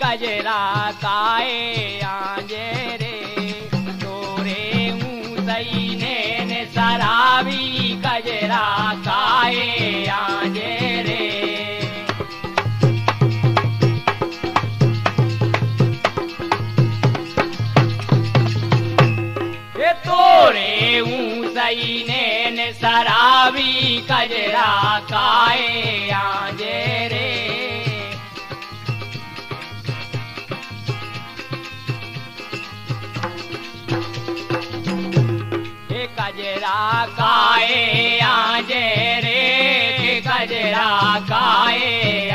कजरा काए आंजे रे तोरे ऊंचाई ने सरावी कजरा काए आंजे रे ये तोरे ऊंचाई ने सरावी कजरा काए आंजे रे कजरा काए आंजे रे कजरा काए